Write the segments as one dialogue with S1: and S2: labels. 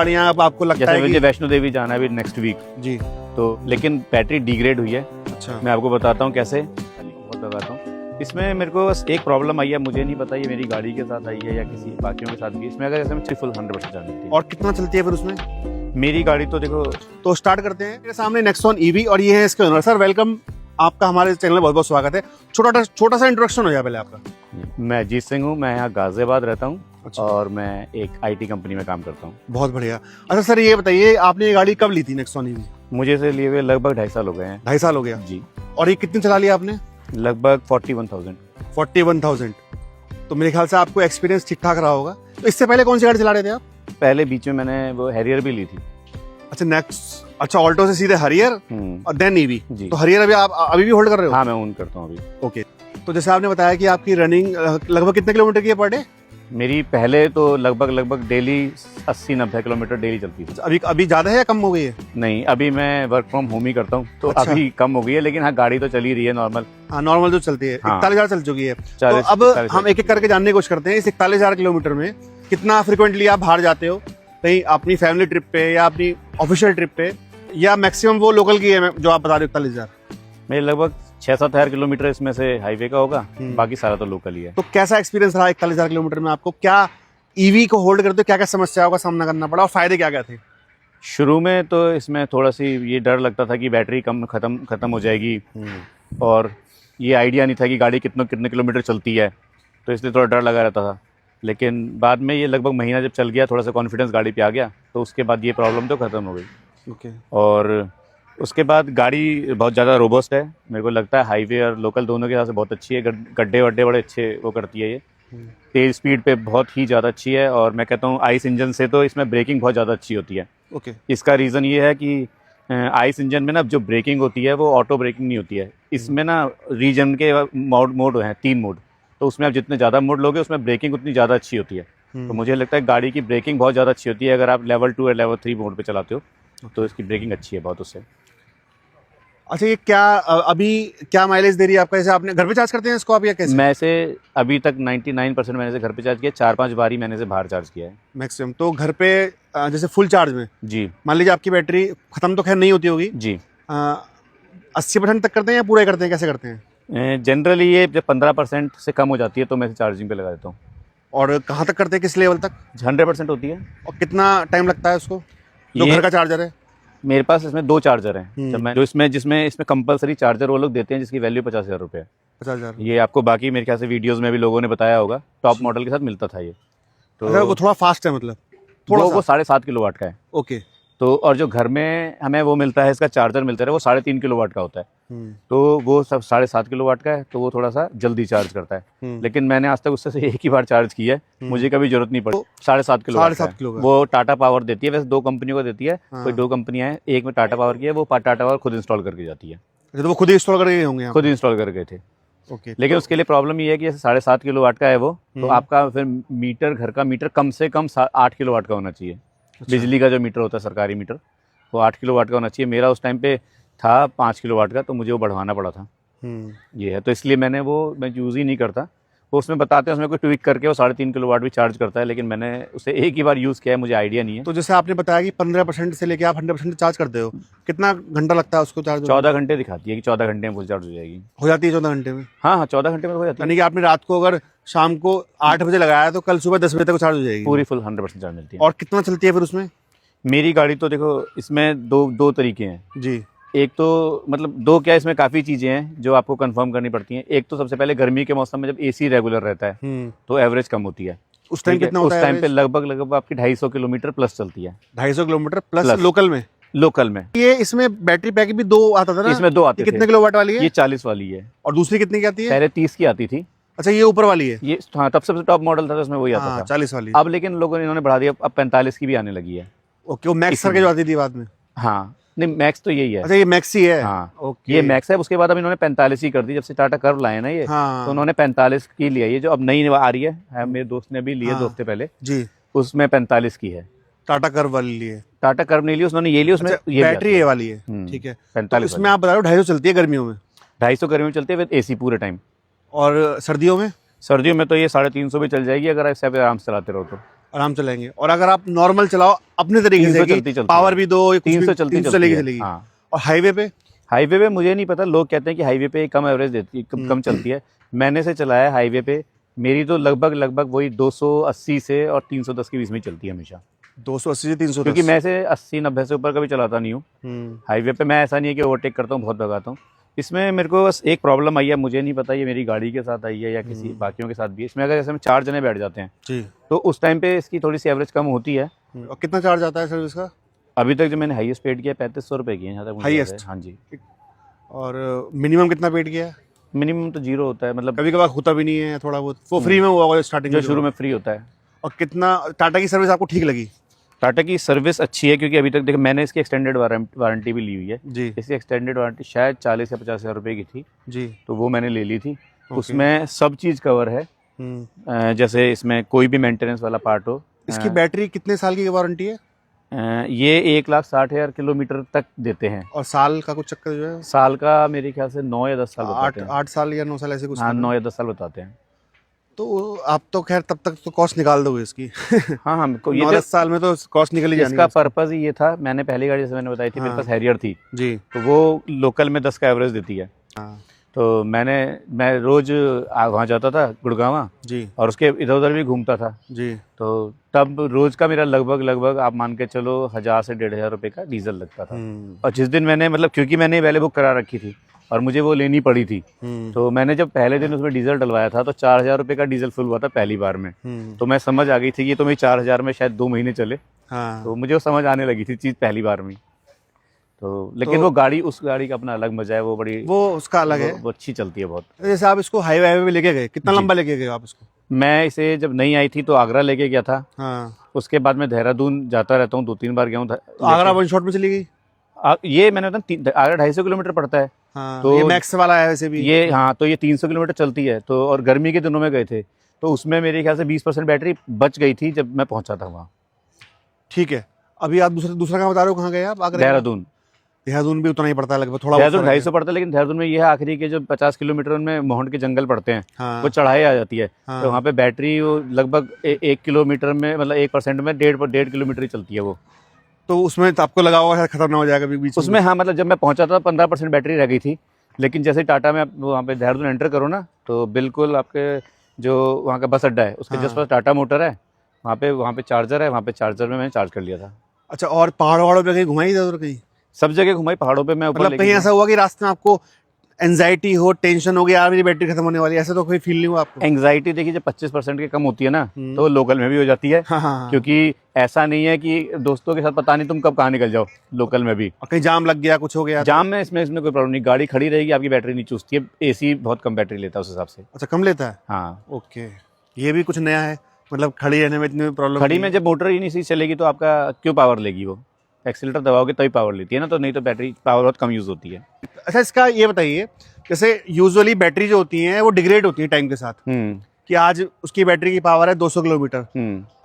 S1: गाड़ियाँ अब आपको लगता
S2: जैसे
S1: है
S2: मुझे
S1: कि
S2: वैष्णो देवी जाना है अभी नेक्स्ट वीक,
S1: जी
S2: तो लेकिन बैटरी डिग्रेड हुई है।
S1: अच्छा
S2: मैं आपको बताता हूँ कैसे, बहुत बताता हूँ। इसमें मेरे को बस एक प्रॉब्लम आई है, मुझे नहीं पता ये मेरी गाड़ी के साथ आई है या किसी बाकियों के साथ भी। इसमें अगर जैसे मैं फुल 100% चल जाती है।
S1: और कितना चलती है फिर उसमें?
S2: मेरी गाड़ी तो देखो,
S1: तो स्टार्ट करते हैं। मेरे सामने नेक्सॉन ईवी और ये है इसके ओनर। सर वेलकम, आपका हमारे चैनल में बहुत बहुत स्वागत है। छोटा सा इंट्रोडक्शन हो जाए पहले आपका।
S2: मैं अजीत सिंह हूँ, मैं यहाँ गाजियाबाद रहता हूँ।
S1: अच्छा।
S2: और मैं एक आईटी कंपनी में काम करता हूँ।
S1: बहुत बढ़िया। अच्छा सर ये बताइए, आपने ये गाड़ी कब ली थी नेक्सॉन ईवी?
S2: मुझे इसे लिए हुए लगभग 2.5 साल हो गए हैं।
S1: 2.5 साल हो गया
S2: जी।
S1: और ये कितनी चला लिया आपने?
S2: लगभग 41,000।
S1: 41,000। तो मेरे ख्याल से आपको एक्सपीरियंस ठीक ठाक रहा होगा। तो इससे पहले कौन सी गाड़ी चला रहे थे आप?
S2: पहले बीच में मैंने वो हैरियर भी ली थी।
S1: अच्छा नेक्स्ट, अच्छा ऑल्टो से सीधे हरियर और देन ईवी।
S2: जी।
S1: तो हरियर अभी आप अभी भी होल्ड कर रहे हो?
S2: हाँ, मैं ओन करता हूँ अभी।
S1: ओके। तो जैसे आपने बताया कि आपकी रनिंग लगभग कितने किलोमीटर की है पर डे?
S2: मेरी पहले तो लगभग डेली 80-90 किलोमीटर डेली चलती थी।
S1: अभी ज्यादा है या कम हो गई है?
S2: नहीं, अभी मैं वर्क फ्रॉम होम ही करता हूँ, तो
S1: अच्छा।
S2: अभी कम हो गई है, लेकिन हाँ गाड़ी तो चली रही है नॉर्मल।
S1: हाँ नॉर्मल जो चलती है।
S2: हाँ।
S1: 41,000 चल चुकी है। तो
S2: 40
S1: अब
S2: 41,000
S1: हम एक एक करके जानने की कोशिश करते हैं। इस 41,000 किलोमीटर में कितना फ्रिक्वेंटली आप बाहर जाते हो, कहीं अपनी फैमिली ट्रिप पे या अपनी ऑफिशियल ट्रिप पे, या मैक्सिमम वो लोकल की है जो आप बता रहे हो 41,000?
S2: मेरे लगभग 6-7 हज़ार किलोमीटर इसमें से हाईवे का होगा,
S1: हम्म।
S2: बाकी सारा तो लोकल ही है।
S1: तो कैसा एक्सपीरियंस रहा 41,000 किलोमीटर में आपको? क्या ईवी को होल्ड करते हो क्या क्या समस्याओं का सामना करना पड़ा और फायदे क्या क्या थे?
S2: शुरू में तो इसमें थोड़ा सी ये डर लगता था कि बैटरी खत्म हो जाएगी, और ये आइडिया नहीं था कि गाड़ी कितने किलोमीटर चलती है, तो इसलिए थोड़ा डर लगा रहता था। लेकिन बाद में ये लगभग महीना जब चल गया, थोड़ा सा कॉन्फिडेंस गाड़ी पे आ गया, तो उसके बाद ये प्रॉब्लम तो ख़त्म हो गई।
S1: ओके।
S2: और उसके बाद गाड़ी बहुत ज़्यादा रोबस्ट है, मेरे को लगता है हाईवे और लोकल दोनों के हिसाब से बहुत अच्छी है। गड्ढे वड्ढे बड़े अच्छे वो करती है ये। तेज़ स्पीड पे बहुत ही ज़्यादा अच्छी है, और मैं कहता हूँ आइस इंजन से तो इसमें ब्रेकिंग बहुत ज़्यादा अच्छी होती है।
S1: ओके।
S2: इसका रीज़न ये है कि आइस इंजन में ना जो ब्रेकिंग होती है वो ऑटो ब्रेकिंग नहीं होती है। इसमें ना रीजन के मोड हैं, 3 मोड, तो उसमें आप जितने ज़्यादा मोड लोगे उसमें ब्रेकिंग उतनी ज़्यादा अच्छी होती है। तो मुझे लगता है गाड़ी की ब्रेकिंग बहुत ज़्यादा अच्छी होती है अगर आप लेवल 2 या लेवल 3 मोड पे चलाते हो, तो इसकी ब्रेकिंग अच्छी है बहुत उससे।
S1: अच्छा ये क्या अभी क्या माइलेज दे रही है आपका? जैसे आपने घर पे चार्ज करते हैं इसको आप या कैसे?
S2: मैं इसे अभी तक 99% मैंने इसे घर पे चार्ज किया, 4-5 बार ही मैंने इसे बाहर चार्ज किया है
S1: मैक्सिमम तो घर पे जैसे फुल चार्ज में
S2: जी।
S1: मान लीजिए आपकी बैटरी खत्म तो खैर नहीं होती होगी
S2: जी।
S1: 80% तक करते हैं या पूरा ही करते हैं, कैसे करते हैं?
S2: जनरली ये जब 15% से कम हो जाती है तो मैं इसे चार्जिंग पे लगा देता हूँ।
S1: और कहाँ तक करते हैं, किस लेवल तक?
S2: 100% होती है।
S1: और कितना टाइम लगता है उसको, जो
S2: ये
S1: घर का चार्जर है?
S2: मेरे पास इसमें 2 चार्जर हैं। जब मैं जिसमें कंपलसरी चार्जर वो लोग देते हैं, जिसकी वैल्यू 50,000 रुपये है।
S1: 50,000।
S2: ये आपको बाकी मेरे ख्याल से वीडियोस में भी लोगों ने बताया होगा, टॉप मॉडल के साथ मिलता था ये। तो
S1: अच्छा वो थोड़ा फास्ट है, मतलब थोड़ा
S2: वो 7.5 किलोवाट का है।
S1: ओके।
S2: तो और जो घर में हमें वो मिलता है, इसका चार्जर मिलता है, वो 3.5 किलोवाट का होता है। तो वो सब 7.5 किलोवाट का है, तो वो थोड़ा सा जल्दी चार्ज करता है। लेकिन मैंने आज तक उससे एक ही बार चार्ज किया है, मुझे कभी जरूरत नहीं पड़ी। 7.5 किलोवाट का है। वो टाटा पावर देती है, वैसे 2 कंपनियों को देती है, कोई 2 कंपनियां हैं, एक में टाटा पावर की है, वो टाटा पावर खुद इंस्टॉल करके जाती है।
S1: तो वो खुद ही इंस्टॉल करके होंगे आप?
S2: खुद इंस्टॉल कर गए थे।
S1: ओके।
S2: लेकिन उसके लिए प्रॉब्लम ये है कि जैसे 7.5 किलोवाट का है वो, तो आपका फिर मीटर, घर का मीटर कम से कम 8 किलोवाट का होना चाहिए। बिजली का जो मीटर होता है, सरकारी मीटर, वो 8 किलोवाट का होना चाहिए। मेरा उस टाइम पे था 5 किलोवाट का, तो मुझे वो बढ़वाना पड़ा था। ये है, तो इसलिए मैं यूज़ ही नहीं करता। वो उसमें बताते हैं, उसमें कोई ट्विक करके वो 3.5 किलोवाट भी चार्ज करता है, लेकिन मैंने उसे एक ही बार यूज़ किया है, मुझे आइडिया नहीं है।
S1: तो जैसे आपने बताया कि 15% से लेके आप 100% चार्ज करते हो, कितना घंटा लगता है उसको चार्ज?
S2: 14 घंटे दिखाती है कि 14 घंटे में फुल चार्ज हो जाएगी।
S1: हो जाती है 14 घंटे में?
S2: हाँ, 14 घंटे में हो जाती है।
S1: यानी कि आपने रात को अगर शाम को 8 बजे लगाया तो कल सुबह 10 बजे तक चार्ज हो जाएगी
S2: पूरी फुल 100% चार्ज मिलती है।
S1: और कितना चलती है फिर उसमें?
S2: मेरी गाड़ी तो देखो, इसमें दो तरीके हैं
S1: जी।
S2: एक तो मतलब दो क्या, इसमें काफ़ी चीज़ें हैं जो आपको कंफर्म करनी पड़ती हैं। एक तो सबसे पहले गर्मी के मौसम में जब एसी रेगुलर रहता है तो एवरेज कम होती है।
S1: उस टाइम कितना होता है?
S2: उस टाइम पे लगभग आपकी 250 किलोमीटर प्लस चलती है।
S1: 250 किलोमीटर प्लस लोकल में?
S2: लोकल में।
S1: ये इसमें बैटरी पैक भी 2 आता था ना?
S2: इसमें 2 आती है।
S1: कितने किलोवाट वाली है?
S2: ये 40 वाली है।
S1: और दूसरी कितने की आती है?
S2: पहले 30 की आती थी।
S1: अच्छा ये ऊपर वाली है?
S2: ये हाँ, तब सबसे टॉप मॉडल था तो उसमें वही आता था,
S1: 40 वाली।
S2: अब लेकिन लोगों ने इन्होंने बढ़ा दिया, अब 45 की भी आने लगी है।
S1: ओके, वो मैक्स करके जो आती थी बाद में?
S2: हाँ, नहीं मैक्स तो यही है।
S1: अच्छा ये मैक्स ही है?
S2: हाँ
S1: ओके।
S2: ये मैक्स है। उसके बाद अब इन्होंने 45 ही कर दी, जब से टाटा कर्व लाए ना ये।
S1: हाँ।
S2: तो उन्होंने 45 की लिया, ये जो अब नई आ रही है, मेरे दोस्त ने भी लिए 2 हफ्ते पहले
S1: जी,
S2: उसमें 45 की है।
S1: टाटा कर्व वाली ली है?
S2: टाटा कर्व नहीं ली उसने, ये ली उसमें। ये
S1: बैटरी ये वाली है, ठीक है।
S2: 45
S1: इसमें आप बता रहे हो 250 चलती है गर्मियों में?
S2: 250 गर्मी में चलती है, विद एसी पूरे टाइम।
S1: और सर्दियों में?
S2: सर्दियों में तो ये 350 भी चल जाएगी अगर ऐसे आराम से चलाते रहो तो।
S1: आराम चलाएंगे। और अगर आप नॉर्मल चलाओ अपने तरीके
S2: 300
S1: से कि
S2: चलती
S1: पावर भी दो,
S2: 300 चलती
S1: 300 चलेगी
S2: है।
S1: चलेगी।
S2: हाँ,
S1: और हाईवे पे
S2: हाईवे पे मुझे नहीं पता, लोग कहते हैं कि हाईवे पे कम एवरेज देती है, कम चलती है। मैंने से चलाया है हाईवे पे, मेरी तो लगभग लगभग वही 280 से और 310 के बीच में चलती है हमेशा।
S1: 280 से 310,
S2: क्योंकि मैं से 80-90 से ऊपर कभी चलाता नहीं हूँ हाईवे पे। मैं ऐसा नहीं है कि ओवरटेक करता हूँ, बहुत भगाता हूँ। इसमें मेरे को बस एक प्रॉब्लम आई है, मुझे नहीं पता ये मेरी गाड़ी के साथ आई है या किसी बाकियों के साथ भी है। इसमें अगर जैसे हम 4 जने बैठ जाते हैं
S1: जी,
S2: तो उस टाइम पे इसकी थोड़ी सी एवरेज कम होती है।
S1: और कितना चार्ज आता है सर्विस का?
S2: अभी तक जो मैंने हाईएस्ट पेड किया 3500 रुपये की है, जहाँ तक मुझे याद है।
S1: हाईएस्ट?
S2: हाँ जी।
S1: और मिनिमम कितना पेड किया है?
S2: मिनिमम तो 0 होता है, मतलब
S1: कभी कभार होता भी नहीं है, थोड़ा बहुत वो फ्री में हुआ होगा स्टार्टिंग
S2: जो शुरू में फ्री होता है।
S1: और कितना टाटा की सर्विस आपको ठीक लगी?
S2: टाटा की सर्विस अच्छी है, क्योंकि अभी तक देखो मैंने इसकी एक्सटेंडेड वारंटी भी ली हुई है।
S1: जी
S2: इसकी एक्सटेंडेड वारंटी शायद 40 या 50 हज़ार रुपये की थी,
S1: जी।
S2: तो वो मैंने ले ली थी। उसमें सब चीज़ कवर है, जैसे इसमें कोई भी मेंटेनेंस वाला पार्ट हो।
S1: इसकी बैटरी कितने साल की वारंटी है?
S2: ये 1,60,000 किलोमीटर तक देते हैं।
S1: और साल का कुछ चक्कर जो है?
S2: साल का मेरे ख्याल से 9 या 10 साल बताते हैं।
S1: 8 साल या 9 साल ऐसे कुछ?
S2: हाँ, 9 या 10 साल बताते हैं।
S1: तो आप तो खैर तब तक तो कॉस्ट निकाल दोगे इसकी।
S2: हाँ हाँ, ये
S1: 9-10 साल में तो कॉस्ट निकल ही जानी
S2: इसका
S1: है।
S2: पर्पज़ ही ये था, मैंने पहली गाड़ी जैसे मैंने बताई थी, मेरे पास हैरियर थी,
S1: जी।
S2: तो वो लोकल में 10 का एवरेज देती है।
S1: हाँ
S2: तो मैं रोज़ वहाँ जाता था गुड़गांव,
S1: जी
S2: और उसके इधर उधर भी घूमता था।
S1: जी।
S2: तो तब रोज़ का मेरा लगभग आप मान के चलो 1000 से 1500 रुपये का डीजल लगता था। और जिस दिन मैंने, मतलब क्योंकि मैंने पहले बुक करा रखी थी और मुझे वो लेनी पड़ी थी, तो मैंने जब पहले दिन उसमें डीजल डलवाया था तो 4000 रुपये का डीजल फुल हुआ था पहली बार में। तो मैं समझ आ गई थी कि तो मेरी 4000 में शायद 2 महीने चले।
S1: हाँ।
S2: तो मुझे वो समझ आने लगी थी चीज़ पहली बार में। तो लेकिन वो गाड़ी, उस गाड़ी का अपना अलग मजा है, वो बड़ी,
S1: वो उसका अलग है,
S2: वो अच्छी चलती है बहुत।
S1: जैसे आप इसको हाईवे पे लेके गए, कितना लंबा लेके गए आप इसको?
S2: मैं इसे जब नई आई थी तो आगरा लेके गया था।
S1: हाँ।
S2: उसके बाद मैं देहरादून जाता रहता हूँ, 2-3 बार गया हूँ।
S1: तो आगरा वन शॉट में चली गई?
S2: ये मैंने बताया आगरा 250 किलोमीटर पड़ता है।
S1: हाँ,
S2: तो
S1: ये मैक्स वाला है वैसे भी
S2: ये, हाँ, तो ये 300 किलोमीटर चलती है। तो और गर्मी के दिनों में गए थे, तो उसमें मेरे ख्याल से 20% बैटरी बच गई थी जब मैं पहुंचा था वहाँ।
S1: ठीक है। अभी आप दूसरा कहाँ बता रहे हो, कहाँ गए आप? आगरा?
S2: देहरादून।
S1: देहरादून भी उतना ही पड़ता है लगभग, थोड़ा
S2: देहरादून 250 पड़ता है, लेकिन देहरादून में ये है आखिरी के जो 50 किलोमीटर में मोहंड के जंगल पड़ते हैं,
S1: हाँ।
S2: वो चढ़ाई आ जाती है।
S1: हाँ।
S2: तो वहाँ पे बैटरी वो लगभग 1 किलोमीटर में, मतलब 1% में 1.5 किलोमीटर ही चलती है वो।
S1: तो उसमें तो आपको लगा होगा खत्म ना हो जाएगा बीच में?
S2: उसमें हाँ, मतलब जब मैं पहुंचा था 15% बैटरी रह गई थी, लेकिन जैसे टाटा में आप वहाँ पे देहरादून एंटर करो ना, तो बिल्कुल आपके जो वहाँ का बस अड्डा है उसके जस्ट पास टाटा मोटर है, वहाँ पे चार्जर है, वहाँ पे चार्जर में मैंने चार्ज कर लिया था।
S1: अच्छा, और पहाड़ों पे कहीं घुमाई इधर कहीं?
S2: सब जगह घुमाई, पहाड़ों पे मैं ऊपर
S1: मतलब कहीं ऐसा हुआ कि रास्ते में आपको एंजाइटी हो, टेंशन हो गया, यार मेरी बैटरी खत्म होने वाली है, ऐसा तो कोई फील नहीं हुआ आपको?
S2: एंग्जाइटी देखिए जब 25% के कम होती है ना, तो लोकल में भी हो जाती है।
S1: हाँ।
S2: क्योंकि ऐसा नहीं है कि दोस्तों के साथ पता नहीं तुम कब कहाँ निकल जाओ, लोकल में भी।
S1: और कहीं जाम लग गया, कुछ हो गया?
S2: जाम में इसमें कोई प्रॉब्लम नहीं, गाड़ी खड़ी रहेगी, आपकी बैटरी नहीं चूसती है। एसी बहुत कम बैटरी लेता है उस हिसाब से।
S1: अच्छा, कम लेता है?
S2: हाँ,
S1: ओके, ये भी कुछ नया है, मतलब खड़ी रहने में इतनी प्रॉब्लम?
S2: खड़ी में जब मोटर ही नहीं सही चलेगी तो आपका क्यों पावर लेगी वो? एक्सीलेटर दबाओगे तभी पावर लेती है ना, तो नहीं तो बैटरी पावर बहुत कम यूज़ होती है।
S1: अच्छा, इसका ये बताइए, जैसे यूजुअली बैटरी जो होती हैं वो डिग्रेड होती है टाइम के साथ, कि आज उसकी बैटरी की पावर है 200 किलोमीटर,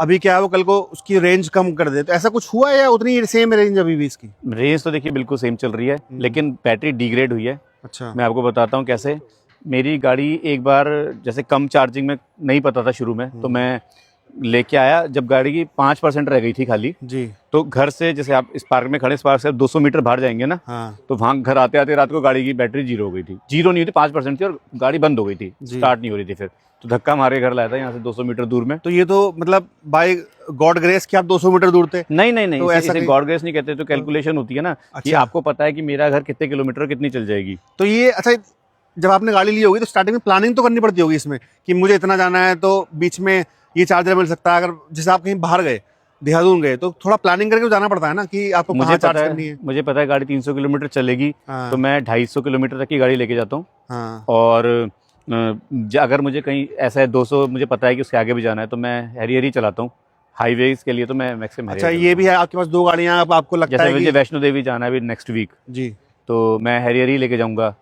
S1: अभी क्या है वो कल को उसकी रेंज कम कर दे, तो ऐसा कुछ हुआ है या उतनी सेम रेंज अभी भी इसकी?
S2: रेंज तो देखिए बिल्कुल सेम चल रही है, लेकिन बैटरी डिग्रेड हुई है।
S1: अच्छा।
S2: मैं आपको बताता हूँ कैसे। मेरी गाड़ी एक बार जैसे कम चार्जिंग में नहीं पता था शुरू में, तो मैं लेके आया जब गाड़ी की 5% रह गई थी खाली
S1: जी,
S2: तो घर से, जैसे आप इस पार्क में खड़े, इस पार्क से 200 मीटर बाहर जाएंगे ना,
S1: हाँ।
S2: तो वहाँ घर आते आते रात को गाड़ी की बैटरी 0 हो गई थी। 0 नहीं हुई थी, 5% थी, और गाड़ी बंद हो गई थी, स्टार्ट नहीं हो रही थी। फिर तो धक्का मारे घर लाया था यहाँ से 200 मीटर दूर में।
S1: तो ये तो मतलब बाय गॉड ग्रेस कि आप 200 मीटर दूर थे?
S2: नहीं,
S1: तो
S2: ऐसे गॉड ग्रेस नहीं कहते, तो कैलकुलेशन होती है ना। कि आपको पता है कि मेरा घर कितने किलोमीटर कितनी चल जाएगी।
S1: तो ये, अच्छा, जब आपने गाड़ी ली होगी तो स्टार्टिंग में प्लानिंग तो करनी पड़ती होगी इसमें, कि मुझे इतना जाना है तो बीच में ये चार्जर मिल सकता है। अगर जैसे आप कहीं बाहर गए, देहरादून गए, तो थोड़ा प्लानिंग करके जाना पड़ता है ना कि आपको कहाँ चार्ज करनी है।
S2: मुझे पता है गाड़ी 300 किलोमीटर चलेगी, तो मैं 250 किलोमीटर तक की गाड़ी लेके जाता हूँ।
S1: हाँ।
S2: और अगर मुझे कहीं ऐसा है 200 मुझे पता है कि उसके आगे भी जाना है, तो मैं हैरियर ही चलाता हूँ। हाईवेज के लिए तो मैं मैक्सिमम।
S1: अच्छा, ये भी है आपके पास 2 गाड़ियाँ, आपको लगता है
S2: जैसे मुझे वैष्णो देवी जाना है अभी नेक्स्ट वीक
S1: जी,
S2: तो मैं हैरियर ही लेके जाऊंगा।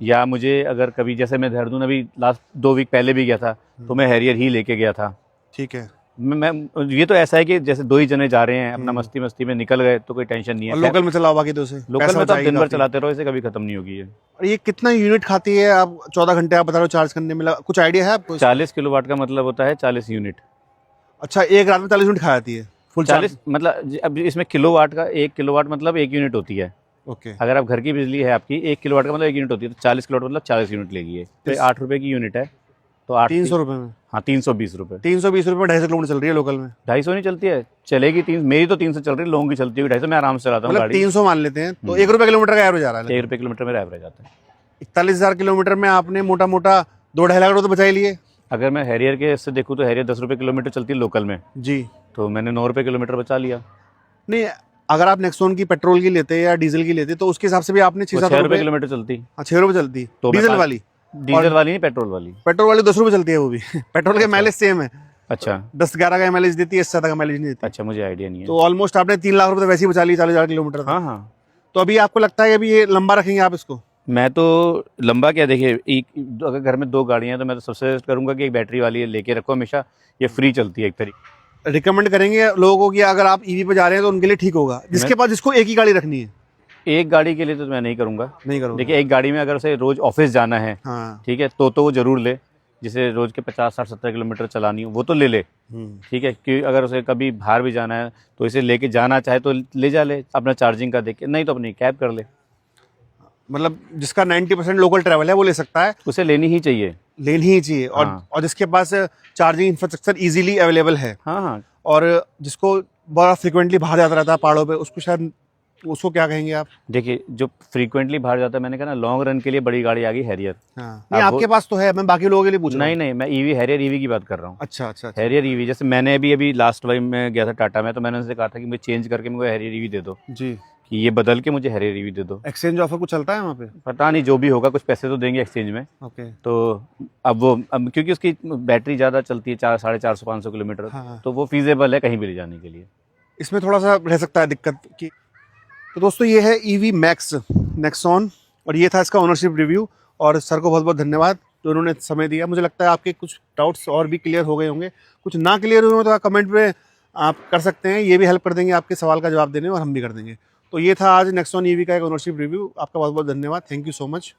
S2: या मुझे अगर कभी, जैसे मैं देहरादून अभी लास्ट 2 वीक पहले भी गया था, तो मैं हैरियर ही लेके गया था।
S1: ठीक है।
S2: मैं ये तो ऐसा है कि जैसे 2 ही जने जा रहे हैं, अपना मस्ती मस्ती में निकल गए तो कोई टेंशन नहीं है।
S1: और लोकल में चलाओ बाकी तो से
S2: लोकल में तो आप दिन भर चलाते रहो, इसे कभी खत्म नहीं होगी ये।
S1: और ये कितना यूनिट खाती है? आप 14 घंटे आप बता रहे हो चार्ज करने में, कुछ आइडिया है आपको?
S2: 40 किलोवाट का मतलब होता है 40 यूनिट।
S1: अच्छा, एक रात में 40 यूनिट खा जाती है फुल
S2: 40 मतलब अब इसमें किलोवाट का 1 किलोवाट मतलब 1 यूनिट होती है।
S1: ओके।
S2: अगर आप घर की बिजली है आपकी 1 किलोवाट का मतलब 1 यूनिट होती है, तो 40 किलोवाट मतलब 40 यूनिट लेगी है। तो 8 रुपये की यूनिट है, तो 8
S1: 300 रुपये में?
S2: हाँ 320 रुपये।
S1: 320 रुपये में 250 किलोमीटर चल रही है लोकल में?
S2: 250 नहीं चलती है, चलेगी 3, मेरी तो 300 चल रही है, लोगों की चलती है 250। मैं आराम से चलाता हूँ
S1: मतलब
S2: गाड़ी।
S1: 300 मान लेते हैं तो 1 रुपये किलोमीटर का एवरेज आ रहा है।
S2: 1 रुपये किलोमीटर मेरा एवरेज आता है।
S1: 41,000 किलोमीटर में आपने मोटा मोटा 2-2.5 लाख रुपये तो बचा ही लिए।
S2: अगर मैं हैरियर के इससे देखूँ तो हैरियर 10 रुपये किलोमीटर चलती है लोकल में,
S1: जी।
S2: तो मैंने 9 रुपये किलोमीटर बचा लिया।
S1: नहीं, अगर आप नेक्सॉन की पेट्रोल की लेते या डीजल की लेते तो उसके हिसाब से भी आपने 6-7
S2: रुपये
S1: रुपये।
S2: किलोमीटर चलती।
S1: हाँ, 6 रुपये चलती
S2: तो
S1: डीजल वाली।
S2: डीजल वाली नहीं, पेट्रोल वाली।
S1: पेट्रोल वाली 10 रुपये चलती है वो भी। पेट्रोल के माइलेज सेम है।
S2: अच्छा
S1: 10-11 का माइलेज देती है, इससे ज्यादा का माइलेज नहीं देती।
S2: अच्छा, मुझे आइडिया नहीं है।
S1: तो ऑलमोस्ट आपने 3 लाख रुपये तो वैसे ही बचा लिए 40,000 किलोमीटर का।
S2: हाँ हाँ।
S1: तो अभी आपको लगता है कि अभी ये लंबा रखेंगे आप इसको?
S2: मैं तो लंबा क्या, देखिए एक अगर घर में 2 गाड़ियाँ हैं तो मैं तो सबसे सजेस्ट करूंगा कि एक बैटरी वाली लेके रखो हमेशा, ये फ्री चलती है एक तरीके।
S1: रिकमेंड करेंगे लोगों को कि अगर आप ईवी पे जा रहे हैं तो उनके लिए ठीक होगा, जिसके पास जिसको एक ही गाड़ी रखनी है?
S2: एक गाड़ी के लिए तो मैं नहीं करूंगा।
S1: नहीं करूँगा।
S2: देखिए एक गाड़ी में अगर उसे रोज ऑफिस जाना है,
S1: हाँ।
S2: ठीक है, तो वो जरूर ले, जिसे रोज के 50, 60, 70 किलोमीटर चलानी हो वो तो ले ले, ठीक है। कि अगर उसे कभी बाहर भी जाना है तो इसे लेके जाना चाहे तो ले जा ले अपना चार्जिंग का देख के, नहीं तो अपनी कैब कर ले।
S1: मतलब जिसका 90% लोकल ट्रैवल है वो ले सकता है,
S2: उसे लेनी ही चाहिए।
S1: लेनी ही चाहिए। और
S2: हाँ।
S1: और जिसके पास चार्जिंग इंफ्रास्ट्रक्चर इजीली अवेलेबल है,
S2: हाँ हाँ।
S1: और जिसको बड़ा फ्रिक्वेंटली बाहर जाता रहता है पहाड़ों पे, उसको शायद, उसको क्या कहेंगे आप?
S2: देखिए जो फ्रीक्वेंटली बाहर जाता है, मैंने कहा ना लॉन्ग रन के लिए बड़ी गाड़ी आ गई हैरियर।
S1: हाँ। नहीं, आपके पास तो है, मैं बाकी लोगों के लिए पूछ रहा हूँ।
S2: नहीं, मैं ईवी हैरियर ईवी की बात कर रहा हूँ।
S1: अच्छा अच्छा।
S2: हैरियर ईवी, जैसे मैंने अभी लास्ट टाइम में गया था टाटा में, तो मैंने उनसे कहा था कि मुझे चेंज करके मुझे हैरियर ईवी दे दो,
S1: जी।
S2: कि ये बदल के मुझे हैरियर ईवी दे दो।
S1: एक्सचेंज ऑफर कुछ चलता है वहाँ पे?
S2: पता नहीं, जो भी होगा कुछ पैसे तो देंगे एक्सचेंज में।
S1: ओके।
S2: तो अब क्योंकि उसकी बैटरी ज़्यादा चलती है, 400-450 किलोमीटर,
S1: हाँ।
S2: तो वो फीजेबल है कहीं भी ले जाने के लिए।
S1: इसमें थोड़ा सा रह सकता है दिक्कत की। तो दोस्तों ये है ईवी मैक्स नेक्सॉन, और ये था इसका ओनरशिप रिव्यू। और सर को बहुत बहुत धन्यवाद जो उन्होंने समय दिया। मुझे लगता है आपके कुछ डाउट्स और भी क्लियर हो गए होंगे, कुछ ना क्लियर हुए तो कमेंट पे आप कर सकते हैं, ये भी हेल्प कर देंगे आपके सवाल का जवाब देने में, और हम भी कर देंगे। तो ये था आज नेक्सॉन ईवी का एक ओनरशिप रिव्यू। आपका बहुत बहुत धन्यवाद। Thank you so much.